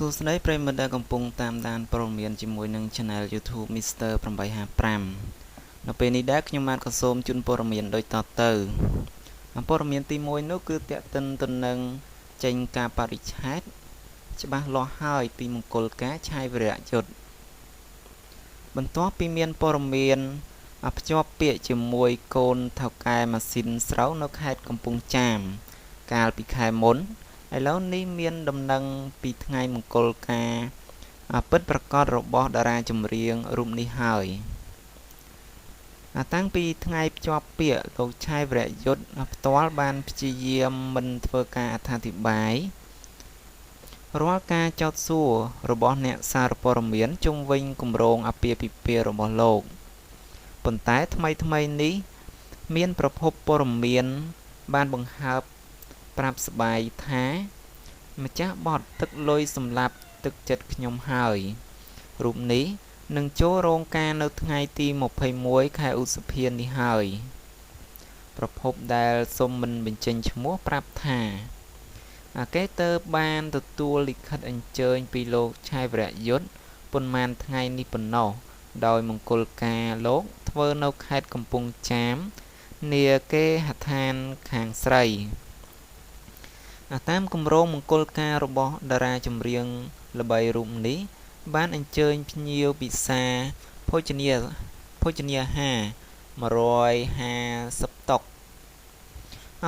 សួស្តីប្រិយមិត្តដែលកំពុងតាមដានព័ត៌មានជាមួយនឹង Channel YouTube Mr. 855 នៅពេលនេះដែរខ្ញុំបានក៏សូមជូនព័ត៌មានដូចតទៅព័ត៌មានទី1នោះគឺតាក់ទិនទៅនឹងចេញការបរិច្ឆេទច្បាស់លាស់ហើយពីមង្គលការឆាយវីរៈយុទ្ធបន្ទាប់ពីមានព័ត៌មានភ្ជាប់ពាក្យជាមួយកូនថៅកែម៉ាស៊ីនស្រូវនៅខេត្តកំពង់ចាមកាលពីខែមុនឥឡូវនេះមានដំណឹងពីថ្ងៃមង្គលការពិតប្រាកដរបស់តារាចម្រៀងរូបនេះហើយតាំងពីថ្ងៃភ្ជាប់ពាក្យលោកឆាយវីរៈយុទ្ធផ្ទាល់បានព្យាយាមមិនធ្វើការអត្ថាធិប្បាយរាល់ការចោទសួររបស់អ្នកសារព័ត៌មានជុំវិញគម្រោងអាពាហ៍ពិពាហ៍របស់លោកប៉ុន្តែថ្មីនេះមានប្រភពព័ត៌មានបានបង្ហើបប្រាប់ស្បាយថាម្ចាស់បទទឹកលុយសម្លាប់ទឹកចិត្តខ្ញុំហើយរូបនេះនឹងចូលរោងការនៅថ្ងៃទី21ខែឧសភានេះហើយប្រភពដែលសុំមិនបញ្ចេញឈ្មោះប្រាប់ថាគេទើបបានទទួលលិខិតអញ្ជើញពីលោកឆាយវីរៈយុទ្ធប៉ុន្មានថ្ងៃនេះប៉ុណ្ណោះដោយមង្គលការលោកធ្វើនៅខេត្តកំពង់ចាមនាគេហដ្ឋានខាងស្រីតាមគម្រោងមង្គលការរបស់តារាចម្រៀងល្បីរូបនេះបានអញ្ជើញភ្ញៀវពិសាភោជនាអាហារ150តុ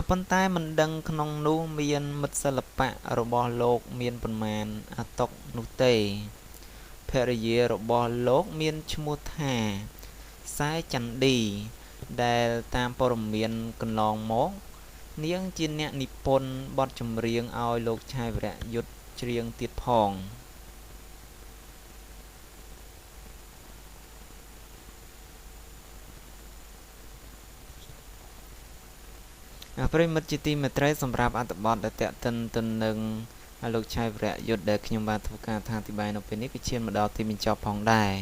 ប៉ុន្តែមិនដឹងក្នុងនោះមានមិត្តសិល្បៈរបស់លោកមានប៉ុន្មានតុនោះទេភរិយារបស់លោកមានឈ្មោះថាសែចន្ទឌីដែលតាមព័ត៌មានកន្លងមកនាងជាអ្នកនិពន្ធបទចម្រៀងឲ្យលោកឆាយវីរៈយុទ្ធច្រៀងទៀតផងប្រិមិត្តជាទីមេត្រីសម្រាប់អត្ថបទដែលតាក់ទិនទៅនឹងលោកឆាយវីរៈយុទ្ធដែលខ្ញុំបានធ្វើការអធិប្បាយនៅពេលនេះគឺឈានមកដល់ទីបញ្ចប់ផងដែរ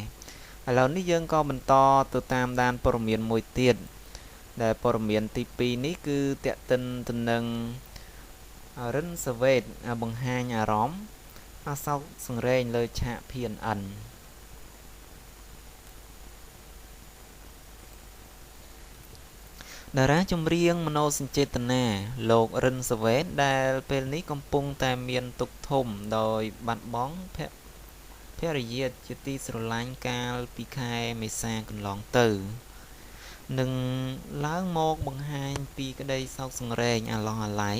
ឥឡូវនេះយើងក៏បន្តទៅតាមដានព័ត៌មានមួយទៀតដែលព័ត៌មានទី2នេះគឺតាក់ទិនទៅនឹងរិនសាវ៉េតបង្ហាញអារម្មណ៍សោកសង្រេងលើឆាក PNN តារាចម្រៀងមនោសញ្ចេតនាលោករិនសាវ៉េតដែលពេលនេះកំពុងតែមានទុក្ខធំដោយបាត់បង់ភរិយាជាទីស្រឡាញ់កាលពីខែមេសាកន្លងទៅនឹងឡើងមកបង្ហាញពីក្តីសោកសង្រេងអាឡោះអាល័យ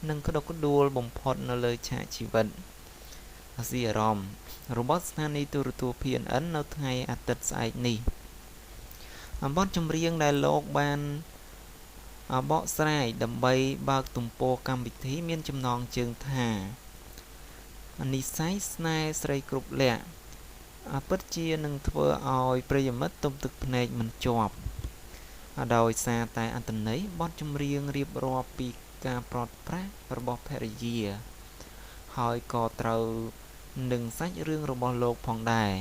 និងក្តុកក្តួលបំផុតនៅលើឆាកជីវិតអាស៊ីអារម្មណ៍របស់ស្ថានីយទូរទស្សន៍ PNN នៅថ្ងៃអាទិត្យស្អែកនេះបទចម្រៀងដែលលោកបានបកស្រាយដើម្បីបើកទំព័រកម្មវិធីមានចំណងជើងថានិស្ស័យស្នេហ៍ស្រីគ្រប់លក្ខពិតជានឹងធ្វើឲ្យប្រិយមិត្តទុំទឹកភ្នែកមិនជាប់ដោយសារតែអត្ថន័យបទចម្រៀងរៀបរាប់ពីការប្រត់ប្រាស់របស់ភរិយាហើយក៏ត្រូវនឹងសាច់រឿងរបស់លោកផងដែរ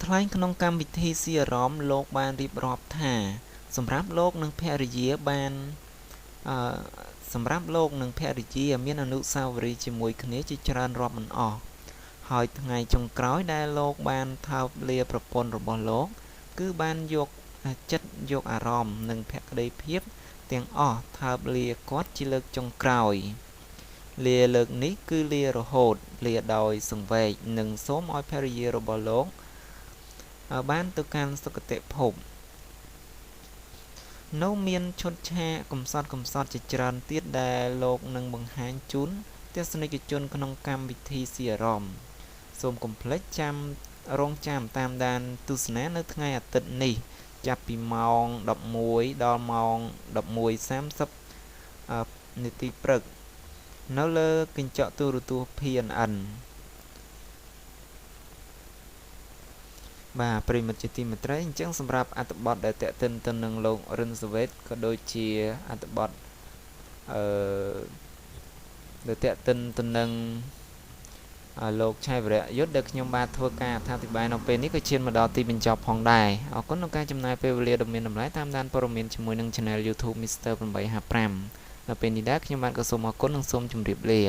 ថ្លែងក្នុងកម្មវិធីស៊ីអារម្មណ៍លោកបានរៀបរាប់ថាសម្រាប់លោកនិងភរិយាមានអនុស្សាវរីយ៍ជាមួយគ្នាជាច្រើនរាប់មិនអស់ហើយថ្ងៃចុងក្រោយដែលលោកបានថើបលាប្រពន្ធរបស់លោកគឺបានយកចិត្តយកអារម្មណ៍និងភក្ដីភាពទាំងអស់ថើបលាគាត់ជាលើកចុងក្រោយលាលើកនេះគឺលារហូតលាដោយសង្វេគនិងសូមឲ្យភរិយារបស់លោកបានទៅកាន់សុគតិភពនៅមានឈុតឆាកកំសត់ជាច្រើនទៀតដែលលោកនឹងបង្ហាញជូនទស្សនិកជនក្នុងកម្មវិធីស៊ីអារម្មណ៍សូមកុំភ្លេចរងចាំតាមដានទស្សនានៅថ្ងៃអាទិត្យនេះចាប់ពីម៉ោង11ដល់ម៉ោង11:30នាទីព្រឹកនៅលើកញ្ចក់ទូរទស្សន៍ PNN បាទប្រិមិត្តជាទីមេត្រីអញ្ចឹងសម្រាប់អត្ថបទដែលតាក់ទិនទៅនឹងលោករិនសាវ៉េតក៏ដូចជាអត្ថបទដែលតាក់ទិនទៅនឹង លោកឆៃវរៈយុទ្ធដែលខ្ញុំបាទធ្វើការអត្ថាធិប្បាយនៅពេលនេះក៏ឈានមកដល់ទីបញ្ចប់ផងដែរអរគុណក្នុងការចំណាយពេលវេលាដ៏មានតម្លៃតាមដានព័ត៌មានជាមួយនឹង Channel YouTube Mr. 855នៅពេលនេះដែរខ្ញុំបាទក៏សូមអរគុណនិងសូមជម្រាបលា